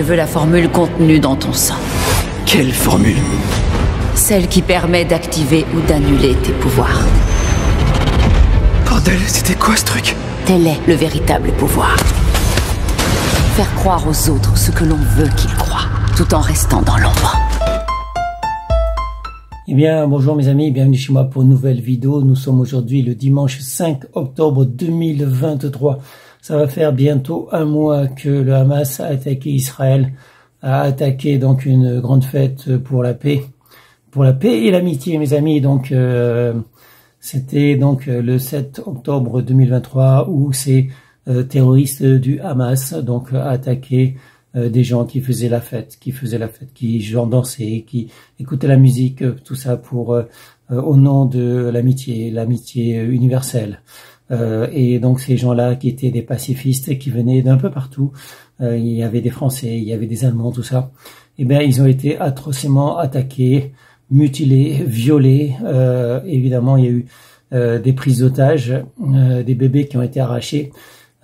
Je veux la formule contenue dans ton sang. Quelle formule? Celle qui permet d'activer ou d'annuler tes pouvoirs. Bordel, c'était quoi ce truc? Tel est le véritable pouvoir. Faire croire aux autres ce que l'on veut qu'ils croient, tout en restant dans l'ombre. Eh bien, bonjour mes amis, bienvenue chez moi pour une nouvelle vidéo. Nous sommes aujourd'hui le dimanche 5 octobre 2023. Ça va faire bientôt un mois que le Hamas a attaqué Israël, a attaqué donc une grande fête pour la paix et l'amitié, mes amis. Donc, c'était donc le 7 octobre 2023 où ces terroristes du Hamas donc attaqué des gens qui faisaient la fête, qui dansaient, qui écoutaient la musique, tout ça pour au nom de l'amitié universelle. Et donc ces gens-là qui étaient des pacifistes, qui venaient d'un peu partout, il y avait des Français, il y avait des Allemands, tout ça. Eh bien, ils ont été atrocement attaqués, mutilés, violés. Évidemment, il y a eu des prises d'otages, des bébés qui ont été arrachés.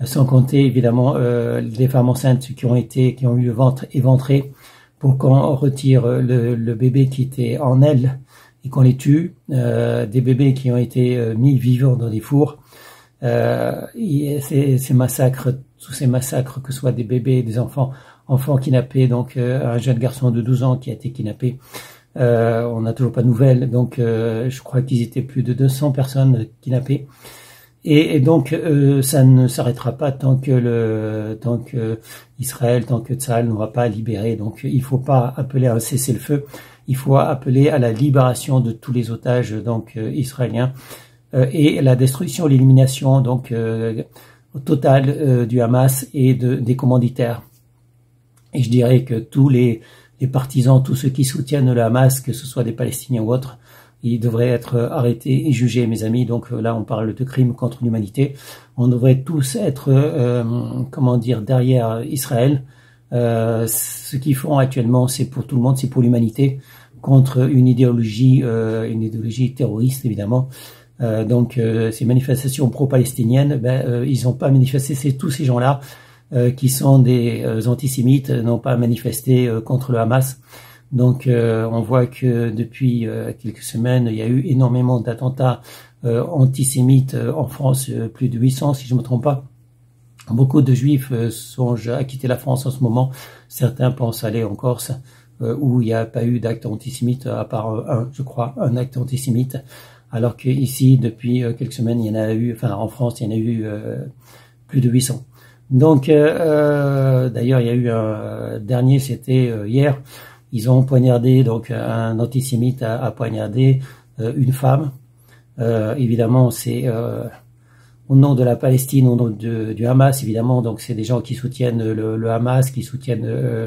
Sans compter évidemment les femmes enceintes qui ont eu le ventre éventré pour qu'on retire le bébé qui était en elles et qu'on les tue, des bébés qui ont été mis vivants dans des fours, ces massacres, tous ces massacres, que ce soit des bébés, des enfants kidnappés, donc un jeune garçon de 12 ans qui a été kidnappé, on n'a toujours pas de nouvelles, donc je crois qu'ils étaient plus de 200 personnes kidnappées. Et donc ça ne s'arrêtera pas tant que Israël, tant que Tsahal n'aura pas libéré. Donc il faut pas appeler à un cessez-le-feu, il faut appeler à la libération de tous les otages donc israéliens et la destruction, l'élimination donc totale du Hamas et des commanditaires. Et je dirais que tous les partisans, tous ceux qui soutiennent le Hamas, que ce soit des Palestiniens ou autres, ils devraient être arrêtés et jugés, mes amis. Donc là, on parle de crimes contre l'humanité. On devrait tous être, derrière Israël. Ce qu'ils font actuellement, c'est pour tout le monde, c'est pour l'humanité, contre une idéologie terroriste, évidemment. Donc ces manifestations pro-palestiniennes, ils n'ont pas manifesté. C'est tous ces gens-là qui sont des antisémites, n'ont pas manifesté contre le Hamas. Donc on voit que depuis quelques semaines, il y a eu énormément d'attentats antisémites en France, plus de 800 si je ne me trompe pas. Beaucoup de Juifs songent à quitter la France en ce moment. Certains pensent aller en Corse où il n'y a pas eu d'acte antisémite, à part un acte antisémite. Alors qu'ici, depuis quelques semaines, il y en a eu, en France, il y en a eu plus de 800. Donc d'ailleurs, il y a eu un dernier, c'était hier. Ils ont poignardé, donc un antisémite a poignardé une femme. Évidemment, c'est au nom de la Palestine, au nom du Hamas, évidemment. Donc c'est des gens qui soutiennent le Hamas, qui soutiennent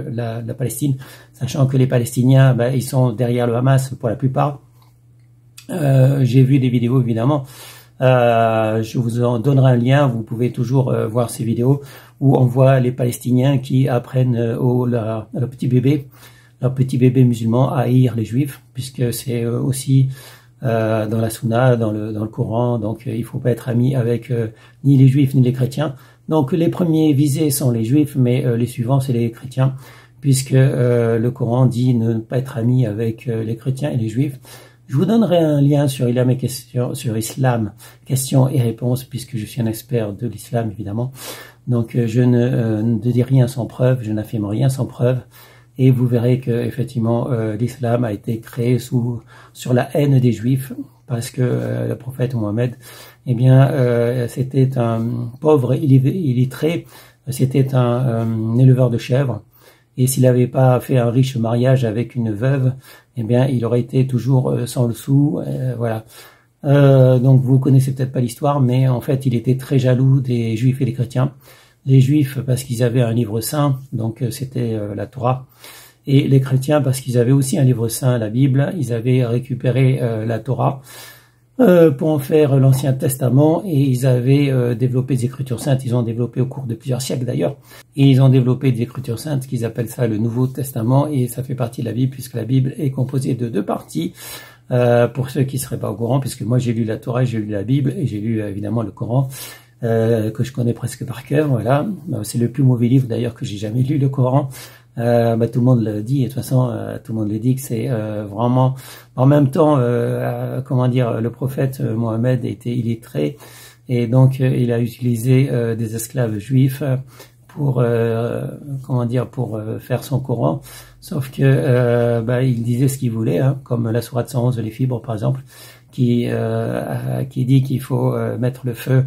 la Palestine, sachant que les Palestiniens, ils sont derrière le Hamas pour la plupart. J'ai vu des vidéos, évidemment. Je vous en donnerai un lien, vous pouvez toujours voir ces vidéos où on voit les Palestiniens qui apprennent leur petit bébé musulman à haïr les Juifs, puisque c'est aussi dans la Sunna, dans le Coran, donc il faut pas être ami avec ni les Juifs ni les chrétiens. Donc les premiers visés sont les Juifs, mais les suivants c'est les chrétiens, puisque le Coran dit ne pas être ami avec les chrétiens et les Juifs. Je vous donnerai un lien sur Islam, questions et réponses, puisque je suis un expert de l'islam, évidemment. Donc, je ne dis rien sans preuve, je n'affirme rien sans preuve. Et vous verrez que, effectivement, l'islam a été créé sur la haine des Juifs, parce que le prophète Mohammed, c'était un pauvre illettré, c'était un éleveur de chèvres. Et s'il n'avait pas fait un riche mariage avec une veuve, il aurait été toujours sans le sou, voilà. Donc vous connaissez peut-être pas l'histoire, mais en fait il était très jaloux des Juifs et des chrétiens. Les Juifs parce qu'ils avaient un livre saint, donc c'était la Torah, et les chrétiens parce qu'ils avaient aussi un livre saint, la Bible. Ils avaient récupéré la Torah pour en faire l'Ancien Testament, et ils avaient développé des écritures saintes. Ils ont développé au cours de plusieurs siècles d'ailleurs, et ils ont développé des écritures saintes qu'ils appellent ça le Nouveau Testament, et ça fait partie de la Bible puisque la Bible est composée de 2 parties. Pour ceux qui ne seraient pas au courant, puisque moi j'ai lu la Torah, j'ai lu la Bible et j'ai lu évidemment le Coran, que je connais presque par cœur, voilà. C'est le plus mauvais livre d'ailleurs que j'ai jamais lu, le Coran. Tout le monde le dit, et de toute façon, tout le monde le dit que c'est vraiment... En même temps, comment dire, le prophète Mohammed était illettré, et donc il a utilisé des esclaves juifs pour comment dire, pour faire son Coran, sauf que il disait ce qu'il voulait, hein, comme la sourate 111 les fibres par exemple, qui dit qu'il faut mettre le feu,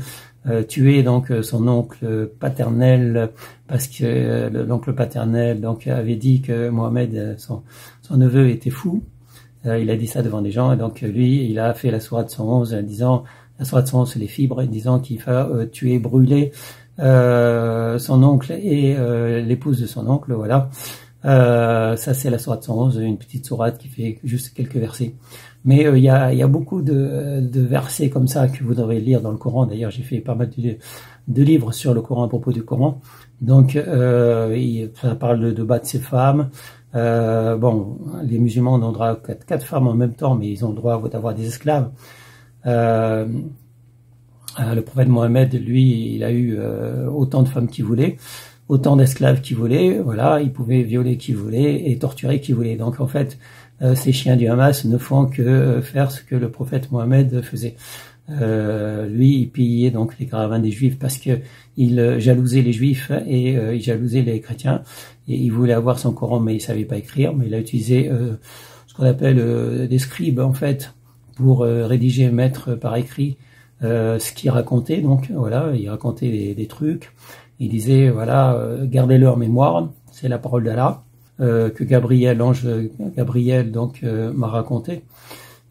tuer donc son oncle paternel, parce que l'oncle paternel donc avait dit que Mohammed, son neveu, était fou. Il a dit ça devant des gens, et donc lui il a fait la sourate 111 disant, la sourate 111 les fibres, disant qu'il faut tuer, brûler son oncle et l'épouse de son oncle, voilà. Ça c'est la sourate 111, une petite sourate qui fait juste quelques versets. Mais il y a beaucoup de versets comme ça que vous devrez lire dans le Coran. D'ailleurs, j'ai fait pas mal de livres sur le Coran à propos du Coran. Donc, ça parle de battre ses femmes. Les musulmans ont le droit à 4 femmes en même temps, mais ils ont le droit d'avoir des esclaves. Le prophète Mohammed, lui, il a eu autant de femmes qu'il voulait, autant d'esclaves qu'il voulait. Voilà, il pouvait violer qui voulait et torturer qui voulait. Donc, en fait, ces chiens du Hamas ne font que faire ce que le prophète Mohammed faisait. Lui, il pillait donc les caravanes des Juifs parce que il jalousait les Juifs et il jalousait les chrétiens. Et il voulait avoir son Coran, mais il savait pas écrire. Mais il a utilisé ce qu'on appelle des scribes en fait pour rédiger, mettre par écrit ce qu'il racontait. Donc voilà, il racontait des trucs. Il disait voilà, gardez-le en mémoire, c'est la parole d'Allah. Que Gabriel, l'ange Gabriel, donc m'a raconté.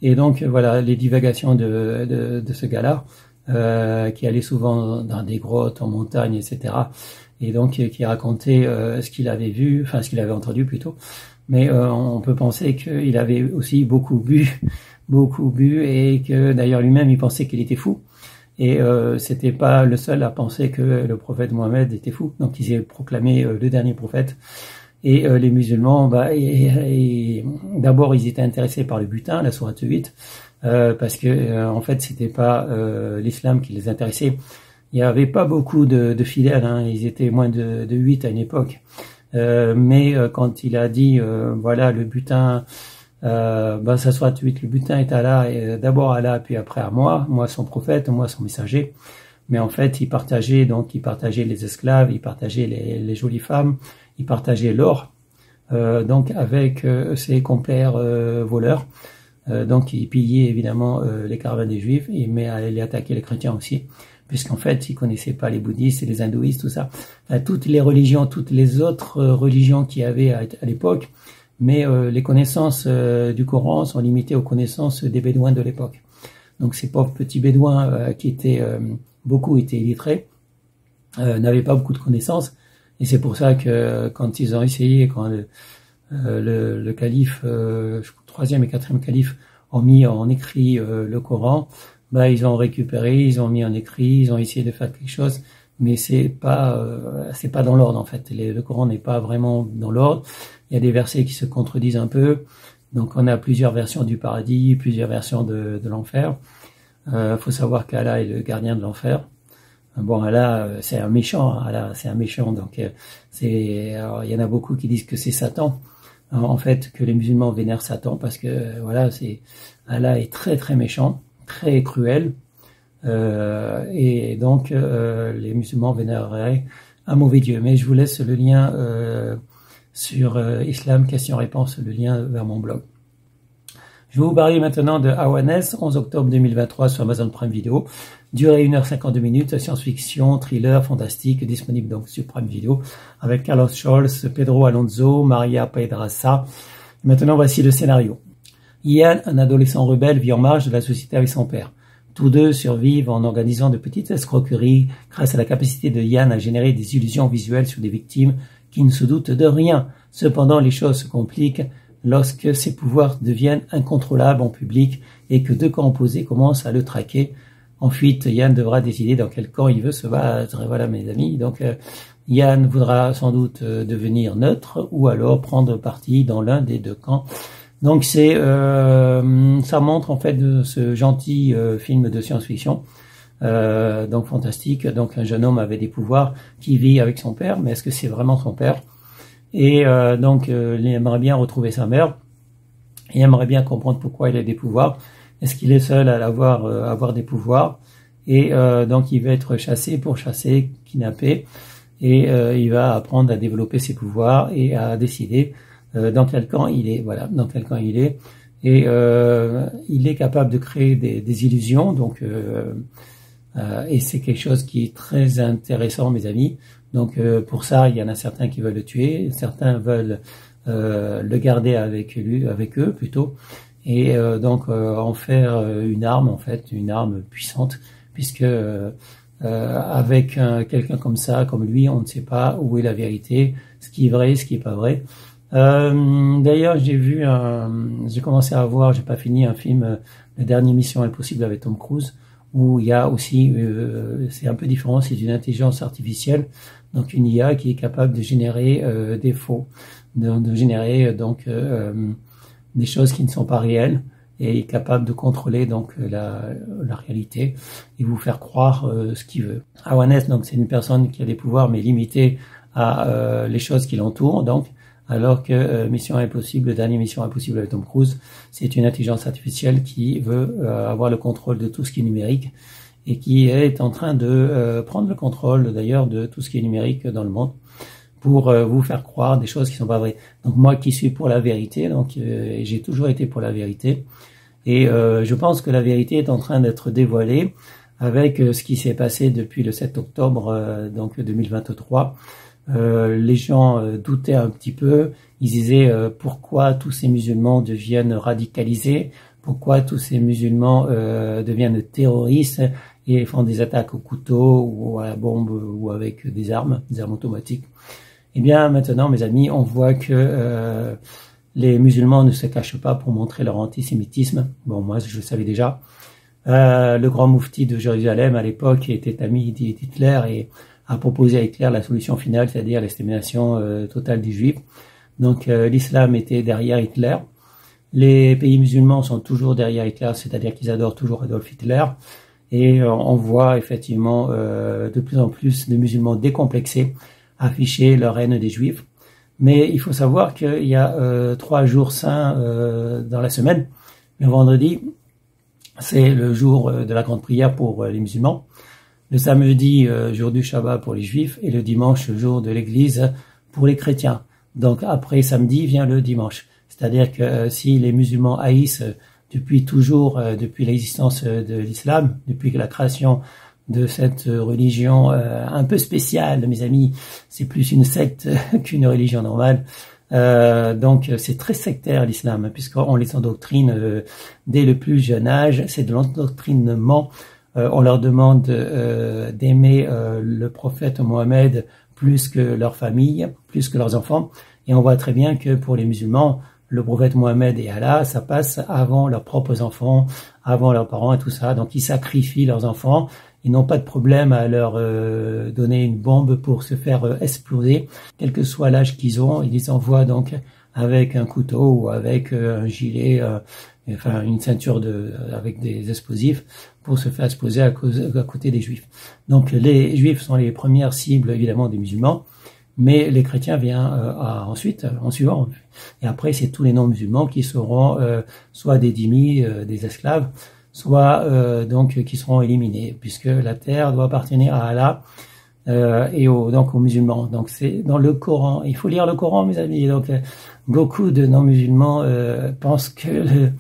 Et donc voilà les divagations de ce gars-là, qui allait souvent dans des grottes, en montagne, etc. Et donc qui racontait ce qu'il avait vu, enfin ce qu'il avait entendu plutôt. Mais on peut penser qu'il avait aussi beaucoup bu, et que d'ailleurs lui-même il pensait qu'il était fou. Et c'était pas le seul à penser que le prophète Mohammed était fou. Donc il s'est proclamé le dernier prophète. Et les musulmans, d'abord ils étaient intéressés par le butin, la sourate 8, parce que en fait c'était pas l'islam qui les intéressait. Il y avait pas beaucoup de fidèles, hein, ils étaient moins de 8 à une époque. Mais quand il a dit voilà le butin, ça sourate 8, le butin est Allah, et d'abord Allah puis après à moi son prophète, moi son messager. Mais en fait il partageait les esclaves, il partageait les jolies femmes. Il partageait l'or, donc avec ses compères voleurs. Donc il pillait évidemment les caravanes des Juifs, mais il attaquait les chrétiens aussi, puisqu'en fait il connaissait pas les bouddhistes et les hindouistes, tout ça. Enfin, toutes les religions, toutes les autres religions qu'il y avait à l'époque, mais les connaissances du Coran sont limitées aux connaissances des bédouins de l'époque. Donc ces pauvres petits bédouins qui étaient beaucoup étaient illettrés, n'avaient pas beaucoup de connaissances. Et c'est pour ça que quand ils ont essayé, quand le calife, troisième et quatrième calife, ont mis en écrit le Coran, ils ont récupéré, ils ont mis en écrit, ils ont essayé de faire quelque chose, mais c'est pas dans l'ordre en fait. Le Coran n'est pas vraiment dans l'ordre. Il y a des versets qui se contredisent un peu. Donc on a plusieurs versions du paradis, plusieurs versions de l'enfer. Faut savoir qu'Allah est le gardien de l'enfer. Bon, Allah, c'est un méchant. Donc il y en a beaucoup qui disent que c'est Satan. En fait, que les musulmans vénèrent Satan parce que voilà, Allah est très très méchant, très cruel, et donc les musulmans vénéreraient un mauvais Dieu. Mais je vous laisse le lien sur Islam question-réponse, le lien vers mon blog. Je vais vous parler maintenant de Awareness, 11 octobre 2023 sur Amazon Prime Video. Durée 1h52, science-fiction, thriller, fantastique, disponible donc sur Prime Video, avec Carlos Scholz, Pedro Alonso, Maria Pedraza. Maintenant, voici le scénario. Ian, un adolescent rebelle, vit en marge de la société avec son père. Tous deux survivent en organisant de petites escroqueries grâce à la capacité de Ian à générer des illusions visuelles sur des victimes qui ne se doutent de rien. Cependant, les choses se compliquent lorsque ses pouvoirs deviennent incontrôlables en public et que deux camps opposés commencent à le traquer. Ensuite, Ian devra décider dans quel camp il veut se battre. Voilà mes amis. Donc, Ian voudra sans doute devenir neutre ou alors prendre parti dans l'un des deux camps. Donc ça montre en fait ce gentil film de science-fiction, donc fantastique. Donc un jeune homme avec des pouvoirs qui vit avec son père, mais est-ce que c'est vraiment son père? Et donc il aimerait bien retrouver sa mère. Il aimerait bien comprendre pourquoi il a des pouvoirs. Est-ce qu'il est seul à avoir des pouvoirs? Et donc il va être chassé pour chasser, kidnappé, et il va apprendre à développer ses pouvoirs et à décider dans quel camp il est. Voilà, dans quel camp il est. Et il est capable de créer des illusions. Donc et c'est quelque chose qui est très intéressant, mes amis. Donc pour ça, il y en a certains qui veulent le tuer, certains veulent le garder avec eux plutôt, et donc en faire une arme, en fait, une arme puissante, puisque avec quelqu'un comme ça, comme lui, on ne sait pas où est la vérité, ce qui est vrai, ce qui est pas vrai. D'ailleurs, j'ai commencé à voir, j'ai pas fini un film, La dernière mission impossible avec Tom Cruise, où il y a aussi, c'est un peu différent, c'est une intelligence artificielle, donc une IA qui est capable de générer des faux, de générer donc des choses qui ne sont pas réelles, et est capable de contrôler donc la réalité et vous faire croire ce qu'il veut. Awareness, donc c'est une personne qui a des pouvoirs mais limités à les choses qui l'entourent, donc, alors que Mission Impossible, la dernière Mission Impossible avec Tom Cruise, c'est une intelligence artificielle qui veut avoir le contrôle de tout ce qui est numérique et qui est en train de prendre le contrôle d'ailleurs de tout ce qui est numérique dans le monde pour vous faire croire des choses qui sont pas vraies. Donc moi qui suis pour la vérité, donc j'ai toujours été pour la vérité, et je pense que la vérité est en train d'être dévoilée avec ce qui s'est passé depuis le 7 octobre donc 2023. Les gens doutaient un petit peu, ils disaient pourquoi tous ces musulmans deviennent radicalisés, pourquoi tous ces musulmans deviennent terroristes et font des attaques au couteau ou à la bombe ou avec des armes automatiques. Eh bien maintenant, mes amis, on voit que les musulmans ne se cachent pas pour montrer leur antisémitisme. Bon, moi je le savais déjà. Le grand moufti de Jérusalem à l'époque était ami d'Hitler et a proposé à Hitler la solution finale, c'est-à-dire l'extermination totale des Juifs. Donc l'islam était derrière Hitler. Les pays musulmans sont toujours derrière Hitler, c'est-à-dire qu'ils adorent toujours Adolf Hitler. Et on voit effectivement de plus en plus de musulmans décomplexés afficher leur haine des Juifs. Mais il faut savoir qu'il y a 3 jours saints dans la semaine. Le vendredi, c'est le jour de la grande prière pour les musulmans. Le samedi, jour du Shabbat pour les Juifs, et le dimanche, jour de l'Église pour les chrétiens. Donc après samedi vient le dimanche. C'est-à-dire que si les musulmans haïssent depuis toujours, depuis l'existence de l'islam, depuis la création de cette religion un peu spéciale, mes amis, c'est plus une secte qu'une religion normale. Donc c'est très sectaire l'islam, puisqu'on les endoctrine dès le plus jeune âge, c'est de l'endoctrinement. On leur demande d'aimer le prophète Mohammed plus que leur famille, plus que leurs enfants, et on voit très bien que pour les musulmans, le prophète Mohammed et Allah, ça passe avant leurs propres enfants, avant leurs parents et tout ça, donc ils sacrifient leurs enfants. Ils n'ont pas de problème à leur donner une bombe pour se faire exploser, quel que soit l'âge qu'ils ont. Ils les envoient donc avec un couteau ou avec un gilet, enfin une ceinture avec des explosifs pour se faire exploser à côté des Juifs. Donc les Juifs sont les premières cibles évidemment des musulmans, mais les chrétiens viennent ensuite, en suivant. Et après, c'est tous les non-musulmans qui seront soit des dhimmis, des esclaves, soit donc qui seront éliminés, puisque la terre doit appartenir à Allah et donc aux musulmans. Donc c'est dans le Coran. Il faut lire le Coran, mes amis. Donc beaucoup de non-musulmans pensent que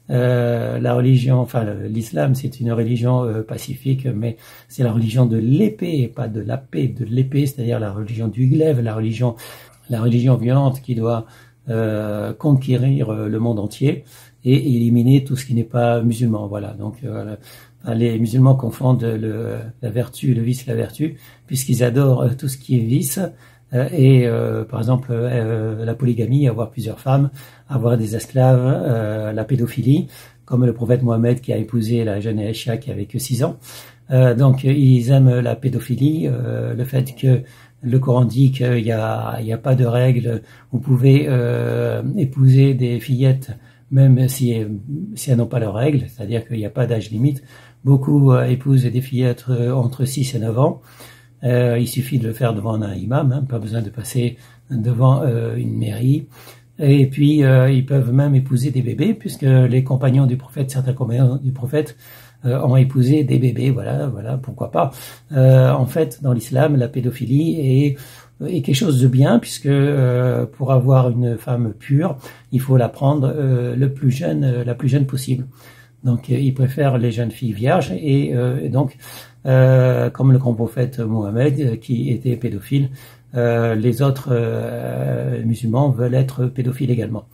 la religion, enfin l'islam, c'est une religion pacifique, mais c'est la religion de l'épée, et pas de la paix, de l'épée, c'est-à-dire la religion du glaive, la religion violente qui doit conquérir le monde entier et éliminer tout ce qui n'est pas musulman. Voilà. Donc les musulmans confondent la vertu, le vice, la vertu, puisqu'ils adorent tout ce qui est vice. Par exemple la polygamie, avoir plusieurs femmes, avoir des esclaves, la pédophilie, comme le prophète Mohammed qui a épousé la jeune Aïcha qui avait que 6 ans. Donc ils aiment la pédophilie, le fait que le Coran dit qu'il y a pas de règles, vous pouvez épouser des fillettes même si elles n'ont pas leurs règles, c'est-à-dire qu'il n'y a pas d'âge limite. Beaucoup épousent des fillettes entre 6 et 9 ans. Il suffit de le faire devant un imam, hein, pas besoin de passer devant une mairie. Et puis ils peuvent même épouser des bébés, puisque les compagnons du prophète, certains compagnons du prophète ont épousé des bébés. Voilà, pourquoi pas. En fait, dans l'islam, la pédophilie est quelque chose de bien, puisque pour avoir une femme pure, il faut la prendre la plus jeune possible. Donc ils préfèrent les jeunes filles vierges, et donc comme le grand prophète Mohammed qui était pédophile, les autres musulmans veulent être pédophiles également.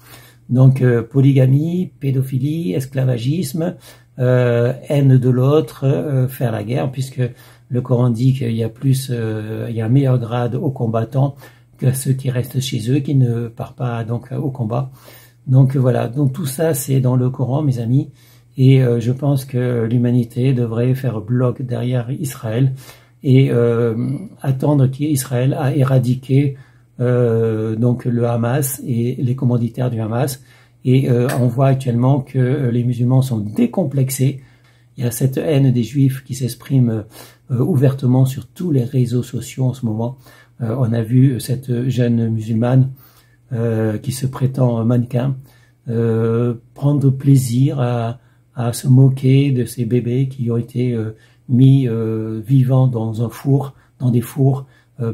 Donc polygamie, pédophilie, esclavagisme, haine de l'autre, faire la guerre, puisque le Coran dit qu'il y a il y a un meilleur grade aux combattants que ceux qui restent chez eux, qui ne partent pas donc au combat. Donc voilà, donc tout ça c'est dans le Coran, mes amis, et je pense que l'humanité devrait faire bloc derrière Israël et attendre qu'Israël a éradiqué donc le Hamas et les commanditaires du Hamas. Et on voit actuellement que les musulmans sont décomplexés. Il y a cette haine des Juifs qui s'exprime ouvertement sur tous les réseaux sociaux en ce moment. On a vu cette jeune musulmane qui se prétend mannequin prendre plaisir à se moquer de ces bébés qui ont été mis vivants dans des fours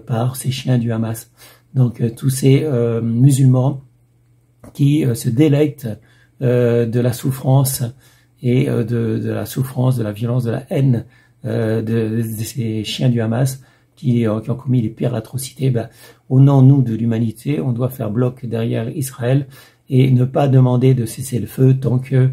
par ces chiens du Hamas. Donc tous ces musulmans qui se délectent de la souffrance et de la souffrance, de la violence, de la haine de ces chiens du Hamas qui ont commis les pires atrocités. Au nom, nous, de l'humanité, on doit faire bloc derrière Israël et ne pas demander de cesser le feu tant que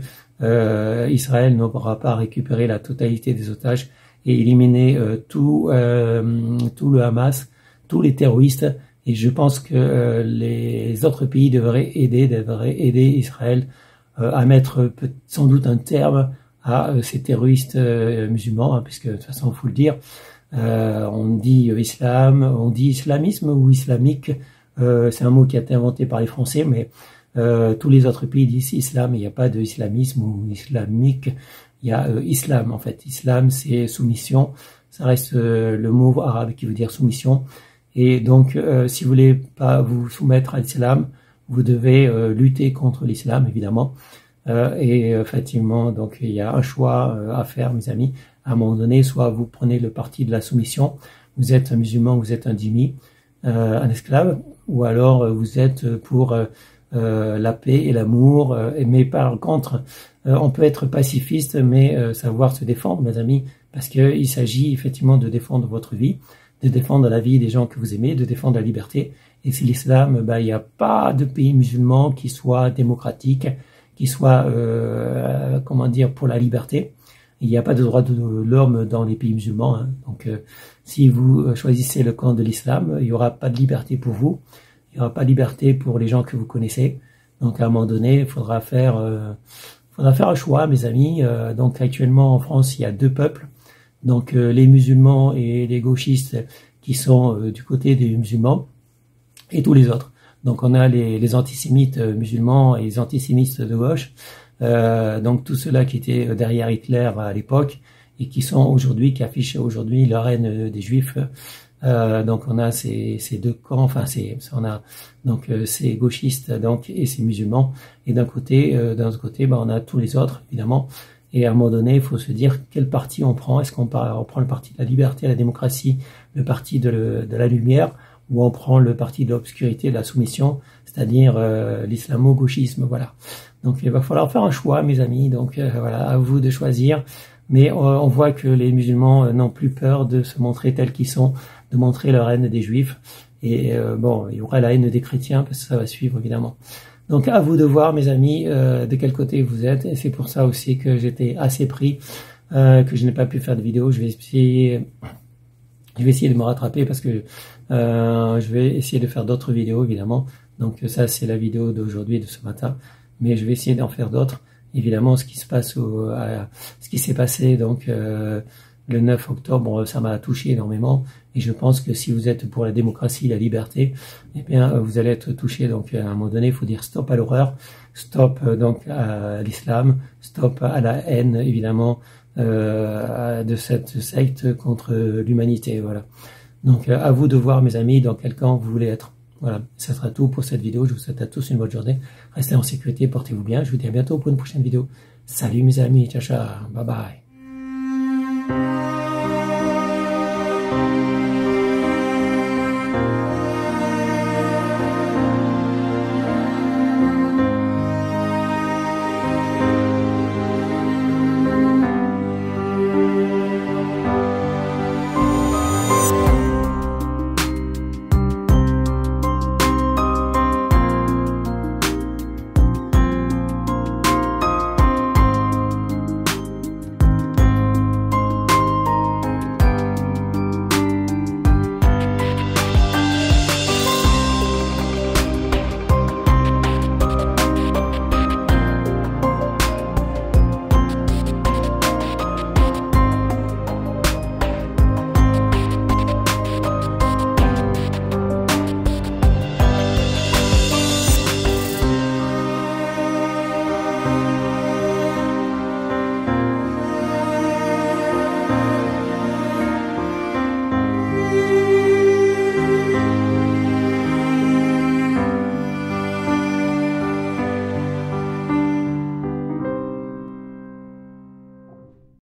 Israël n'aura pas récupéré la totalité des otages et éliminé tout le Hamas, tous les terroristes. Et je pense que les autres pays devraient aider Israël à mettre sans doute un terme à ces terroristes musulmans, hein, puisque de toute façon, il faut le dire, on dit islam, on dit islamisme ou islamique, c'est un mot qui a été inventé par les Français, mais tous les autres pays disent islam, il n'y a pas de islamisme ou islamique, il y a islam en fait. Islam, c'est soumission, ça reste le mot arabe qui veut dire soumission. Et donc, si vous voulez pas vous soumettre à l'islam, vous devez lutter contre l'islam, évidemment. Et effectivement, donc il y a un choix à faire, mes amis. À un moment donné, soit vous prenez le parti de la soumission, vous êtes un musulman, vous êtes un dhimmi, un esclave, ou alors vous êtes pour la paix et l'amour. Mais par contre, on peut être pacifiste, mais savoir se défendre, mes amis, parce qu'il s'agit effectivement de défendre votre vie, de défendre la vie des gens que vous aimez, de défendre la liberté. Et c'est l'islam, il n'y a pas de pays musulman qui soit démocratique, qui soit, pour la liberté. Il n'y a pas de droit de l'homme dans les pays musulmans. Hein. Donc, si vous choisissez le camp de l'islam, il n'y aura pas de liberté pour vous. Il n'y aura pas de liberté pour les gens que vous connaissez. Donc, à un moment donné, il faudra faire un choix, mes amis. Donc, actuellement, en France, il y a deux peuples. Donc, les musulmans et les gauchistes qui sont du côté des musulmans et tous les autres. Donc, on a les antisémites musulmans et les antisémites de gauche. Donc, tous ceux-là qui étaient derrière Hitler à l'époque et qui affichent aujourd'hui la haine des Juifs. Donc, on a ces deux camps. On a donc ces gauchistes donc et ces musulmans. Et d'un autre côté, on a tous les autres, évidemment. Et à un moment donné, il faut se dire quel parti on prend. Est-ce qu'on prend le parti de la liberté, de la démocratie, le parti de la lumière, ou on prend le parti de l'obscurité, de la soumission, c'est-à-dire l'islamo-gauchisme, voilà. Donc il va falloir faire un choix, mes amis. Donc voilà, à vous de choisir. Mais on voit que les musulmans n'ont plus peur de se montrer tels qu'ils sont, de montrer leur haine des Juifs. Et il y aura la haine des chrétiens, parce que ça va suivre, évidemment. Donc à vous de voir, mes amis, de quel côté vous êtes. Et c'est pour ça aussi que j'étais assez pris, que je n'ai pas pu faire de vidéo. Je vais essayer de me rattraper parce que je vais essayer de faire d'autres vidéos, évidemment. Donc ça, c'est la vidéo d'aujourd'hui, de ce matin. Mais je vais essayer d'en faire d'autres. Évidemment, ce qui s'est passé donc le 9 octobre, ça m'a touché énormément. Et je pense que si vous êtes pour la démocratie, la liberté, eh bien, vous allez être touché. Donc, à un moment donné, il faut dire stop à l'horreur, stop donc à l'islam, stop à la haine, évidemment, de cette secte contre l'humanité. Voilà. Donc à vous de voir, mes amis, dans quel camp vous voulez être. Voilà, ça sera tout pour cette vidéo. Je vous souhaite à tous une bonne journée. Restez en sécurité, portez-vous bien. Je vous dis à bientôt pour une prochaine vidéo. Salut mes amis, ciao ciao, bye bye.